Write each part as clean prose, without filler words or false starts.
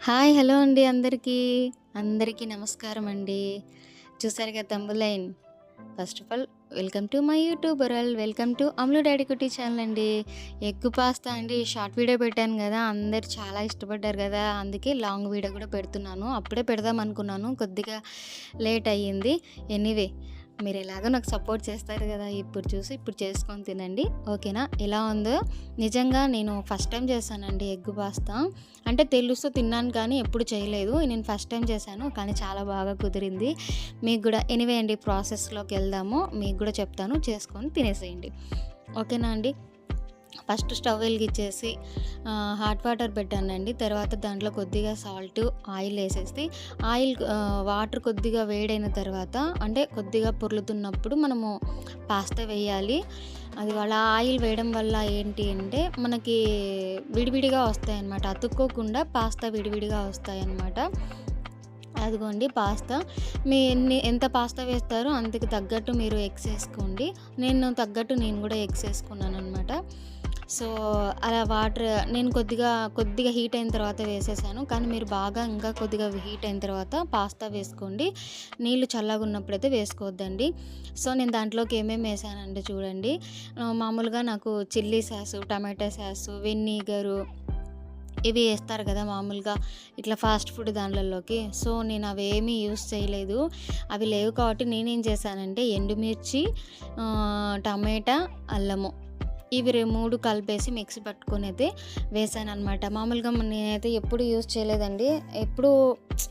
Hi! Hello అండి అందరికీ. అందరికీ నమస్కారం అండి. చూసారు కదా thumbnail. First of all welcome to my YouTube world. Welcome to అమ్లు daddy కుట్టి ఛానల్ అండి. ఎగ్ పాస్తా అండి షార్ట్ వీడియో పెట్టాను గదా! అందరూ చాలా ఇష్టపడ్డారు గదా! అందుకే లాంగ్ వీడియో కూడా పెడుతున్నాను. అప్పుడే పెడదాం అనుకున్నాను. కొద్దిగా లేట్ అయ్యింది. ఎనీవే మీరు ఎలాగో నాకు సపోర్ట్ చేస్తారు గదా! ఇప్పుడు చూసి ఇప్పుడు చేసుకొని తినండి. ఓకేనా? ఎలా ఉందో నిజంగా నేను ఫస్ట్ టైం చేశానండి ఎగ్ పాస్తా. అంటే తెలుసు తిన్నాను కానీ ఎప్పుడు చేయలేదు. నేను ఫస్ట్ టైం చేశాను. కానీ చాలా బాగా కుదిరింది. మీకు గూడా ఎనీవే అండి ప్రాసెస్‌లోకి వెళ్దాము. మీకు గూడా చెప్తాను. చేసుకొని తినేసేయండి. ఓకేనా అండి? ఫస్ట్ స్టవ్ వెలిగించేసి హాట్ వాటర్ పెట్టానండి. తర్వాత దాంట్లో కొద్దిగా సాల్ట్, ఆయిల్ వేసేసి వాటర్ కొద్దిగా వేడైన తర్వాత అంటే కొద్దిగా పొర్లుతున్నప్పుడు మనము పాస్తా వేయాలి. అది అలా ఆయిల్ వేయడం వల్ల ఏంటి అంటే మనకి విడివిడిగా వస్తాయన్నమాట. అతుక్కోకుండా పాస్తా విడివిడిగా వస్తాయన్నమాట. అదిగోండి పాస్తా. ఎంత పాస్తా వేస్తారో అంతకి తగ్గట్టు మీరు ఎగ్స్ వేసుకోండి. నేను కూడా ఎగ్స్ వేసుకున్నాననమాట. సో, అలా నేను కొద్దిగా హీట్ అయిన తర్వాత వేసేసాను. కానీ మీరు బాగా ఇంకా కొద్దిగా హీట్ అయిన తర్వాత పాస్తా వేసుకోండి. నీళ్ళు చల్లగున్నప్పుడైతే వేసుకోవద్దండి. సో, నేను దాంట్లోకి ఏమేమి వేసానంటే చూడండి. మామూలుగా నాకు చిల్లీ సాసు, టమాటా సాసు, వెనిగరు ఇవి ఏస్తారు కదా మామూలుగా ఇట్లా ఫాస్ట్ ఫుడ్ దాంట్లలోకి. సో, నేను అవేమీ యూస్ చేయలేదు. అవి లేవు కాబట్టి నేనేం చేశానంటే ఎండుమిర్చి, టమాటా, అల్లము ఇవి 3 కలిపేసి మిక్సీ పట్టుకొని అయితే వేసాననమాట. మామూలుగా నేనైతే ఎప్పుడు యూస్ చేయలేదండి.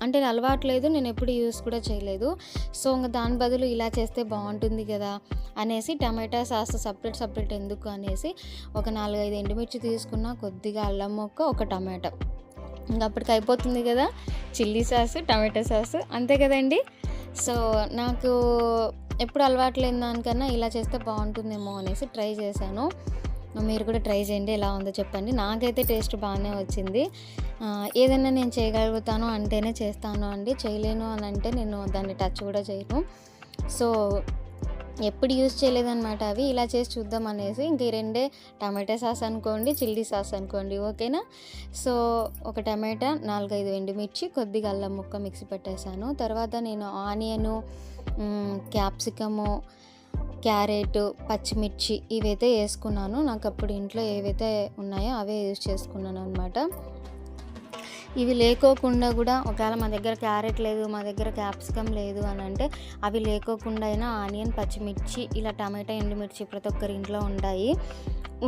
అంటే అలవాటు లేదు. నేను ఎప్పుడు యూస్ కూడా చేయలేదు. సో, ఇంక దాని బదులు ఇలా చేస్తే బాగుంటుంది కదా అనేసి టమాటా సాస్ సపరేట్ ఎందుకు అనేసి ఒక 4, 5 ఎండుమిర్చి తీసుకున్న, కొద్దిగా అల్లం ముక్క, ఒక టమాటా. ఇంక అప్పటికి అయిపోతుంది కదా చిల్లీ సాసు, టమాటా సాసు. అంతే కదండి. సో, నాకు ఎప్పుడు అలవాటు లేని దానికన్నా ఇలా చేస్తే బాగుంటుందేమో అనేసి ట్రై చేశాను. మీరు కూడా ట్రై చేయండి. ఎలా ఉందో చెప్పండి. నాకైతే టేస్ట్ బాగానే వచ్చింది. ఏదైనా నేను చేయగలుగుతాను అంటేనే చేస్తాను అండి. చేయలేను అని అంటే నేను దాన్ని టచ్ కూడా చేయను. సో, ఎప్పుడు యూజ్ చేయలేదన్నమాట అవి. ఇలా చేసి చూద్దాం అనేసి ఇంక ఈ రెండే టమాటా సాస్ అనుకోండి, చిల్లీ సాస్ అనుకోండి. ఓకేనా? సో, ఒక టమాటా, 4, 5 ఎండుమిర్చి, కొద్దిగా అల్లం ముక్క మిక్సీ పెట్టేశాను. తర్వాత నేను ఆనియను, క్యాప్సికము, క్యారెట్, పచ్చిమిర్చి ఇవైతే వేసుకున్నాను. నాకు అప్పుడు ఇంట్లో ఏవైతే ఉన్నాయో అవే యూజ్ చేసుకున్నాను అనమాట. ఇవి లేకోకుండా కూడా ఒకవేళ మా దగ్గర క్యారెట్ లేదు, మా దగ్గర క్యాప్సికమ్ లేదు అని అంటే అవి లేకోకుండా అయినా ఆనియన్, పచ్చిమిర్చి, ఇలా టమాటా, ఎండుమిర్చి ప్రతి ఒక్కరి ఇంట్లో ఉంటాయి.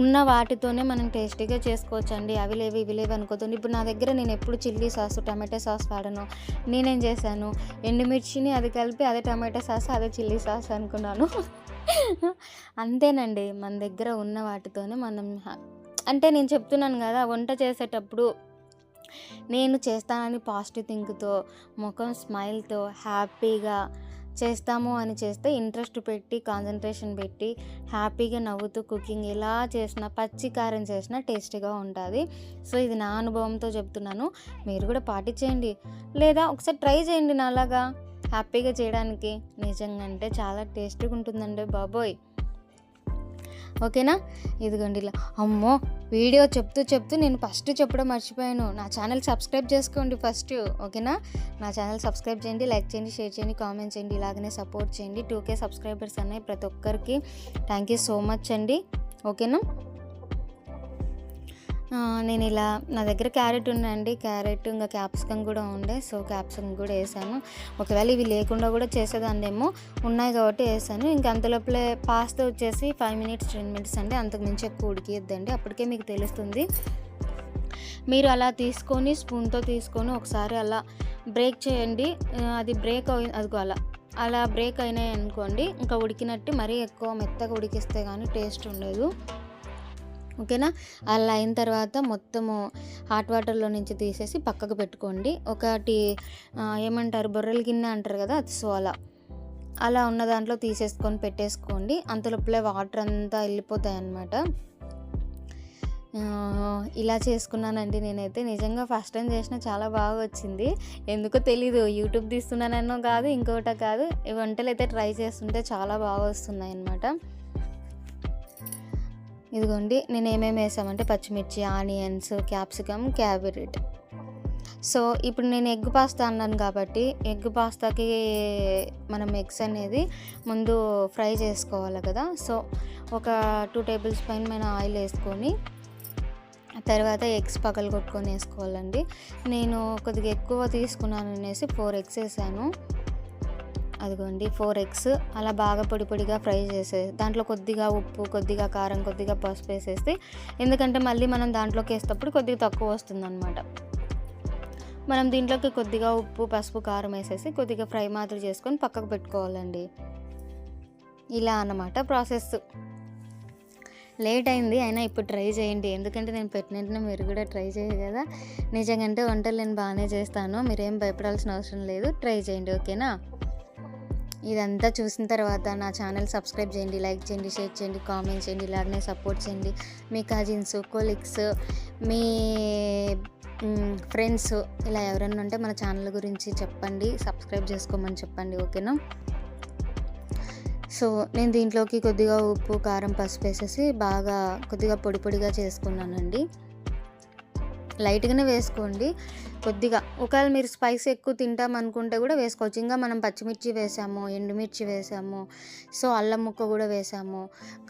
ఉన్న వాటితోనే మనం టేస్టీగా చేసుకోవచ్చండి. అవి లేవు ఇవి లేవు అనుకోతుంది. ఇప్పుడు నా దగ్గర నేను ఎప్పుడు చిల్లీ సాసు, టమాటా సాస్ వాడను. నేనేం చేశాను, ఎండుమిర్చిని అది కలిపి అదే టమాటా సాస్, అదే చిల్లీ సాస్ అనుకున్నాను. అంతేనండి. మన దగ్గర ఉన్న వాటితోనే మనం అంటే నేను చెప్తున్నాను కదా, వంట చేసేటప్పుడు నేను చేస్తానని పాజిటివ్ థింక్‌తో, ముఖం స్మైల్‌తో, హ్యాపీగా చేస్తాము అని చేస్తే ఇంట్రెస్ట్ పెట్టి, కాన్సంట్రేషన్ పెట్టి, హ్యాపీగా నవ్వుతూ కుకింగ్ ఎలా చేసినా, పచ్చి కారం చేసినా టేస్టీగా ఉంటుంది. సో, ఇది నా అనుభవంతో చెప్తున్నాను. మీరు కూడా పాటించేయండి. లేదా ఒకసారి ట్రై చేయండి నాలాగా హ్యాపీగా చేయడానికి. నిజంగా అంటే చాలా టేస్టీగా ఉంటుందండి బాబోయ్. ఓకేనా? ఇదిగోండి ఇలా. అమ్మో! వీడియో చెప్తూ నేను ఫస్ట్ చెప్పడం మర్చిపోయాను. నా ఛానల్ సబ్స్క్రైబ్ చేసుకోండి ఫస్ట్. ఓకేనా? నా ఛానల్ సబ్స్క్రైబ్ చేయండి, లైక్ చేయండి, షేర్ చేయండి, కామెంట్ చేయండి. ఇలాగనే సపోర్ట్ చేయండి. 2K సబ్స్క్రైబర్స్ అన్నాయి ప్రతి ఒక్కరికి. థ్యాంక్ యూ సో మచ్ అండి. ఓకేనా? నేను ఇలా నా దగ్గర క్యారెట్ ఉన్నాయండి. క్యారెట్ ఇంకా క్యాప్సికమ్ కూడా ఉండే. సో, క్యాప్సికమ్ కూడా వేసాను. ఒకవేళ ఇవి లేకుండా కూడా చేసేదాన్నేమో. ఉన్నాయి కాబట్టి వేసాను. ఇంక అంతలోపలే పాస్తా వచ్చేసి 5 మినిట్స్ 10 మినిట్స్ అండి. అంతకు మించి ఎక్కువ ఉడికియద్దండి. అప్పటికే మీకు తెలుస్తుంది. మీరు అలా తీసుకొని స్పూన్తో తీసుకొని ఒకసారి అలా బ్రేక్ చేయండి. అది బ్రేక్ అదిగో అలా బ్రేక్ అయినాయి అనుకోండి, ఇంకా ఉడికినట్టు. మరీ ఎక్కువ మెత్తగా ఉడికిస్తే కానీ టేస్ట్ ఉండదు. ఓకేనా? అలా అయిన తర్వాత మొత్తము హాట్ వాటర్లో నుంచి తీసేసి పక్కకు పెట్టుకోండి. ఒకటి ఏమంటారు, బొర్రెల గిన్నె అంటారు కదా, సో అలా ఉన్న దాంట్లో తీసేసుకొని పెట్టేసుకోండి. అంతలోపలే వాటర్ అంతా వెళ్ళిపోతాయి అన్నమాట. ఇలా చేసుకున్నానండి నేనైతే. నిజంగా ఫస్ట్ టైం చేసిన చాలా బాగా వచ్చింది. ఎందుకో తెలీదు, యూట్యూబ్ తీస్తున్నానో కాదు, ఇంకోట కాదు, ఈ వంటలు అయితే ట్రై చేస్తుంటే చాలా బాగా వస్తున్నాయి అన్నమాట. ఇదిగోండి నేను ఏమేమి వేసామంటే పచ్చిమిర్చి, ఆనియన్స్, క్యాప్సికమ్, క్యారెట్ సో ఇప్పుడు నేను ఎగ్ పాస్తా అన్నాను కాబట్టి ఎగ్ పాస్తాకి మనం ఎగ్స్ అనేది ముందు ఫ్రై చేసుకోవాలి కదా. సో ఒక 2 టేబుల్ స్పూన్ పైన ఆయిల్ వేసుకొని తర్వాత ఎగ్స్ పగలగొట్టుకొని వేసుకోవాలండి. నేను కొద్దిగా ఎక్కువ తీసుకున్నాను అనేసి 4 ఎగ్స్ వేసాను. అదిగోండి 4 ఎగ్స్ అలా బాగా పొడి పొడిగా ఫ్రై దాంట్లో కొద్దిగా ఉప్పు, కొద్దిగా కారం, కొద్దిగా పసుపు వేసేసి, ఎందుకంటే మళ్ళీ మనం దాంట్లోకి వేసేటప్పుడు కొద్దిగా తక్కువ వస్తుందన్నమాట. మనం దీంట్లోకి కొద్దిగా ఉప్పు, పసుపు, కారం వేసేసి కొద్దిగా ఫ్రై మాత్రం చేసుకొని పక్కకు పెట్టుకోవాలండి. ఇలా అన్నమాట ప్రాసెస్. లేట్ అయింది అయినా ఇప్పుడు ట్రై చేయండి, ఎందుకంటే నేను పెట్టినట్టునే మీరు కూడా ట్రై చేయాలి కదా. నిజంగా వంటలు నేను బాగానే చేస్తాను, మీరేం భయపడాల్సిన అవసరం లేదు, ట్రై చేయండి ఓకేనా. ఇదంతా చూసిన తర్వాత నా ఛానల్ సబ్స్క్రైబ్ చేయండి, లైక్ చేయండి, షేర్ చేయండి, కామెంట్ చేయండి, ఇలాగనే సపోర్ట్ చేయండి. మీ కజిన్స్, కొలీగ్స్, మీ ఫ్రెండ్స్ ఇలా ఎవరైనా ఉంటే మన ఛానల్ గురించి చెప్పండి, సబ్స్క్రైబ్ చేసుకోమని చెప్పండి ఓకేనా. సో నేను దీంట్లోకి కొద్దిగా ఉప్పు, కారం, పసుపు వేసేసి బాగా కొద్దిగా పొడి పొడిగా చేసుకున్నానండి. లైట్గానే వేసుకోండి కొద్దిగా. ఒకవేళ మీరు స్పైస్ ఎక్కువ తింటాం అనుకుంటే కూడా వేసుకోవచ్చు. ఇంకా మనం పచ్చిమిర్చి వేసాము, ఎండుమిర్చి వేసాము, సో అల్లం ముక్క కూడా వేసాము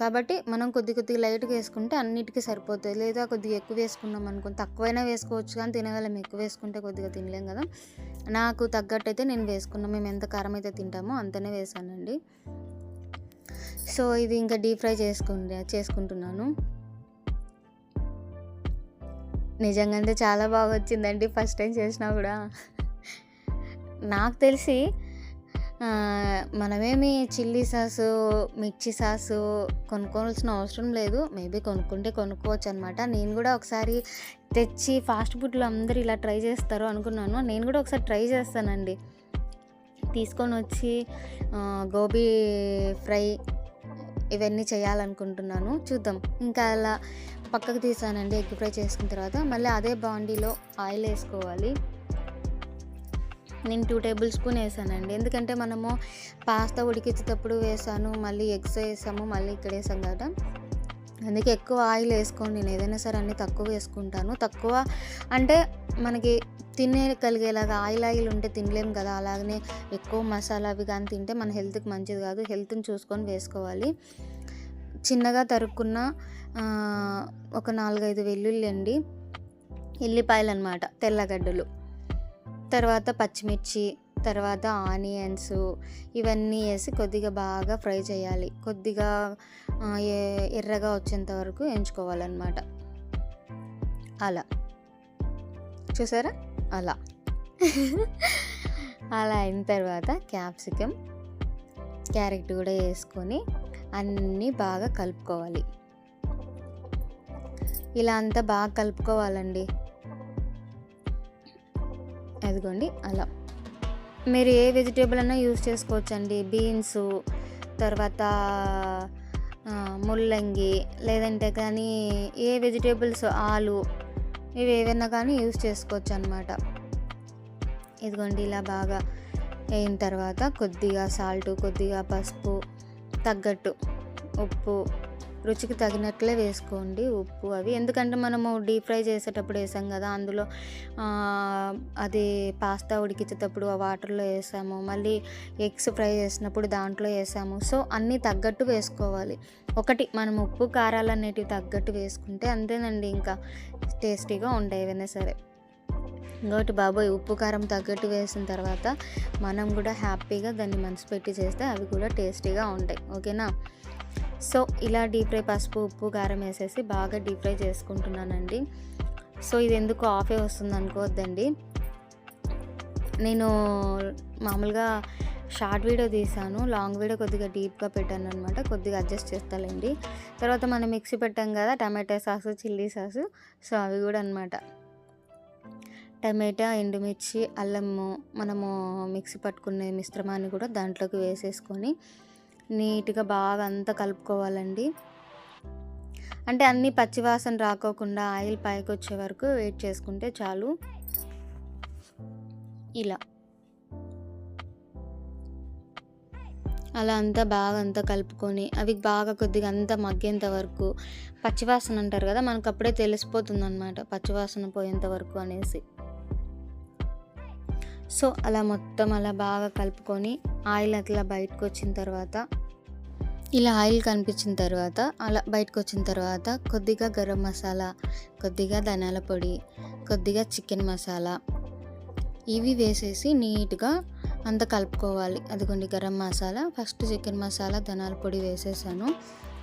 కాబట్టి మనం కొద్దిగా లైట్గా వేసుకుంటే అన్నిటికీ సరిపోతుంది. లేదా కొద్దిగా ఎక్కువ వేసుకున్నాం అనుకోండి, తక్కువైనా వేసుకోవచ్చు కానీ తినేవాళ్ళం ఎక్కువ వేసుకుంటే కొద్దిగా తినలేం కదా. నాకు తగ్గట్టు అయితే నేను వేసుకున్నాను, మేము ఎంత కారం అయితే తింటామో అంతనే వేసానండి. సో ఇది ఇంకా డీప్ ఫ్రై చేసుకుంటున్నాను. నిజంగా అంటే చాలా బాగా వచ్చిందండి, ఫస్ట్ టైం చేసినా కూడా. నాకు తెలిసి మనమేమి చిల్లీ సాసు, మిర్చి సాసు కొనుక్కోవాల్సిన అవసరం లేదు. మేబీ కొనుక్కోవచ్చు అనమాట. నేను కూడా ఒకసారి తెచ్చి ఫాస్ట్ ఫుడ్లో అందరూ ఇలా ట్రై చేస్తారు అనుకున్నాను. నేను కూడా ఒకసారి ట్రై చేస్తానండి. తీసుకొని వచ్చి గోబీ ఫ్రై ఇవన్నీ చేయాలనుకుంటున్నాను, చూద్దాం. ఇంకా అలా పక్కకు తీసానండి. ఎగ్ ఫ్రై చేసుకున్న తర్వాత మళ్ళీ అదే బాండీలో ఆయిల్ వేసుకోవాలి. నేను 2 టేబుల్ స్పూన్ వేసానండి, ఎందుకంటే మనము పాస్తా ఉడికించేటప్పుడు వేసాను, మళ్ళీ ఎగ్స్ వేసాము, మళ్ళీ ఇక్కడ వేసాం కదా, అందుకే ఎక్కువ ఆయిల్ వేసుకోండి. నేను ఏదైనా సరే అన్నీ తక్కువ వేసుకుంటాను. తక్కువ అంటే మనకి తినేయగలిగేలాగా, ఆయిల్ ఉంటే తినలేము కదా. అలాగనే ఎక్కువ మసాలా అవి కానీ తింటే మన హెల్త్కి మంచిది కాదు. హెల్త్ని చూసుకొని వేసుకోవాలి. చిన్నగా తరుక్కున్న ఒక 4-5 వెల్లుల్లి అండి, ఎల్లిపాయలు అనమాట, తెల్లగడ్డలు, తర్వాత పచ్చిమిర్చి, తర్వాత ఆనియన్స్ ఇవన్నీ వేసి కొద్దిగా బాగా ఫ్రై చేయాలి. కొద్దిగా ఎర్రగా వచ్చేంత వరకు ఎంచుకోవాలన్నమాట. అలా చూసారా, అలా అలా అయిన తర్వాత క్యాప్సికమ్, క్యారెట్ కూడా వేసుకొని అన్నీ బాగా కలుపుకోవాలి. ఇలా అంతా బాగా కలుపుకోవాలండి. అదిగోండి అలా. మీరు ఏ వెజిటేబుల్ అన్నా యూజ్ చేసుకోవచ్చండి. బీన్స్, తర్వాత ముల్లంగి, లేదంటే కానీ ఏ వెజిటేబుల్స్, ఆలు, ఇవి ఏవైనా కానీ యూజ్ చేసుకోవచ్చు అన్నమాట. ఇదిగోండి ఇలా బాగా అయిన తర్వాత కొద్దిగా సాల్ట్, కొద్దిగా పసుపు, తగ్గట్టు ఉప్పు, రుచికి తగినట్లే వేసుకోండి ఉప్పు అవి. ఎందుకంటే మనము డీప్ ఫ్రై చేసేటప్పుడు వేసాం కదా, అందులో అది పాస్తా ఉడికించేటప్పుడు ఆ వాటర్లో వేసాము, మళ్ళీ ఎగ్స్ ఫ్రై చేసినప్పుడు దాంట్లో వేసాము. సో అన్నీ తగ్గట్టు వేసుకోవాలి. ఒకటి మనం ఉప్పు కారాలు అనేటివి తగ్గట్టు వేసుకుంటే అంతేనండి, ఇంకా టేస్టీగా ఉంటాయి ఏవైనా సరే. ఇంకోటి బాబోయ్, ఉప్పు కారం తగ్గట్టు వేసిన తర్వాత మనం కూడా హ్యాపీగా దాన్ని మనసు పెట్టి చేస్తే అవి కూడా టేస్టీగా ఉంటాయి ఓకేనా. సో ఇలా డీప్ ఫ్రై పసుపు, ఉప్పు, కారం వేసేసి బాగా డీప్ ఫ్రై చేసుకుంటున్నానండి. సో ఇది ఎందుకు ఆఫే వస్తుంది అనుకోవద్దండి, నేను మామూలుగా షార్ట్ వీడియో తీసాను, లాంగ్ వీడియో కొద్దిగా డీప్గా పెట్టాను అనమాట. కొద్దిగా అడ్జస్ట్ చేస్తానండి. తర్వాత మనం మిక్సీ పెట్టాం కదా టమాటా సాసు, చిల్లీ సాసు, సో అవి కూడా అనమాట. టమాటా, ఎండుమిర్చి, అల్లము మనము మిక్సీ పట్టుకునే మిశ్రమాన్ని కూడా దాంట్లోకి వేసేసుకొని నీట్గా బాగా అంతా కలుపుకోవాలండి. అంటే అన్నీ పచ్చివాసన రాకోకుండా ఆయిల్ పైకి వచ్చే వరకు వెయిట్ చేసుకుంటే చాలు. ఇలా అలా అంతా బాగా అంతా కలుపుకొని అవి బాగా కొద్దిగా అంతా మగ్గేంత వరకు, పచ్చివాసన అంటారు కదా, మనకు అప్పుడే తెలిసిపోతుంది అనమాట పచ్చివాసన పోయేంత వరకు అనేసి. సో అలా మొత్తం అలా బాగా కలుపుకొని ఆయిల్ అట్లా బయటకు వచ్చిన తర్వాత, ఇలా ఆయిల్ కనిపించిన తర్వాత అలా బయటకు వచ్చిన తర్వాత కొద్దిగా గరం మసాలా, కొద్దిగా ధనియాల పొడి, కొద్దిగా చికెన్ మసాలా ఇవి వేసేసి నీట్గా అంతా కలుపుకోవాలి. అదిగోండి గరం మసాలా, ఫస్ట్ చికెన్ మసాలా, ధనియాల పొడి వేసేసాను.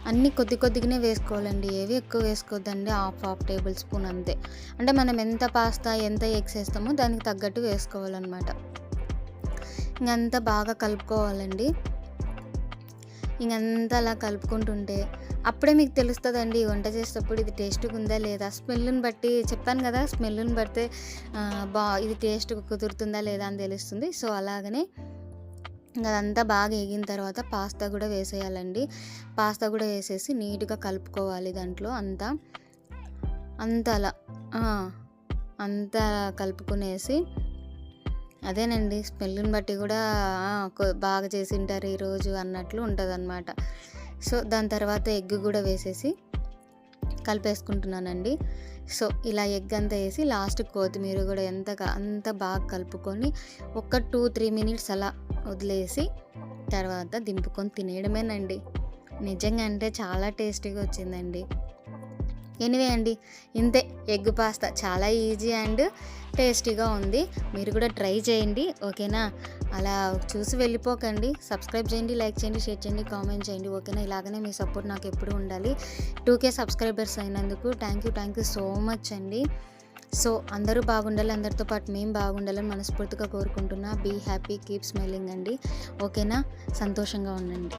అన్నీ కొద్ది కొద్దిగానే వేసుకోవాలండి, ఏవి ఎక్కువ వేసుకోవద్దండి. హాఫ్ టేబుల్ స్పూన్ అంతే. అంటే మనం ఎంత పాస్తా ఎంత ఎగ్స్ వేస్తామో దానికి తగ్గట్టు వేసుకోవాలన్నమాట. ఇంకంతా బాగా కలుపుకోవాలండి. ఇంకంతా అలా కలుపుకుంటుంటే అప్పుడే మీకు తెలుస్తుందండి వంట చేసేటప్పుడు ఇది టేస్ట్గా ఉందా లేదా. స్మెల్ని బట్టి చెప్పాను కదా, స్మెల్ని బట్టి ఇది టేస్ట్ కుదురుతుందా లేదా అని తెలుస్తుంది. సో అలాగనే అదంతా బాగా ఎగిన తర్వాత పాస్తా కూడా వేసేయాలండి. పాస్తా కూడా వేసేసి నీట్గా కలుపుకోవాలి. దాంట్లో అంతా అలా అంతా కలుపుకునేసి, అదేనండి స్మెల్ని బట్టి కూడా బాగా చేసింటారు ఈరోజు అన్నట్లు ఉంటుంది. సో దాని తర్వాత ఎగ్ కూడా వేసేసి కలిపేసుకుంటున్నానండి. సో ఇలా ఎగ్ అంతా వేసి లాస్ట్ కొత్తిమీర కూడా అంత బాగా కలుపుకొని ఒక 2-3 మినిట్స్ అలా వదిలేసి తర్వాత దింపుకొని తినేయడమేనండి. నిజంగా అంటే చాలా టేస్టీగా వచ్చిందండి. ఎనివే అండి, ఇంతే ఎగ్ పాస్తా, చాలా ఈజీ అండ్ టేస్టీగా ఉంది. మీరు కూడా ట్రై చేయండి, ఓకేనా. అలా చూసి వెళ్ళిపోకండి. సబ్స్క్రైబ్ చేయండి, లైక్ చేయండి, షేర్ చేయండి, కామెంట్ చేయండి, ఓకేనా. ఇలాగనే మీ సపోర్ట్ నాకు ఎప్పుడు ఉండాలి. 2K సబ్స్క్రైబర్స్ అయినందుకు థ్యాంక్ యూ సో మచ్ అండి. సో అందరూ బాగుండాలి, అందరితో పాటు మేము బాగుండాలని మనస్ఫూర్తిగా కోరుకుంటున్నా. బీ హ్యాపీ, కీప్ స్మైలింగ్ అండి, ఓకేనా. సంతోషంగా ఉండండి.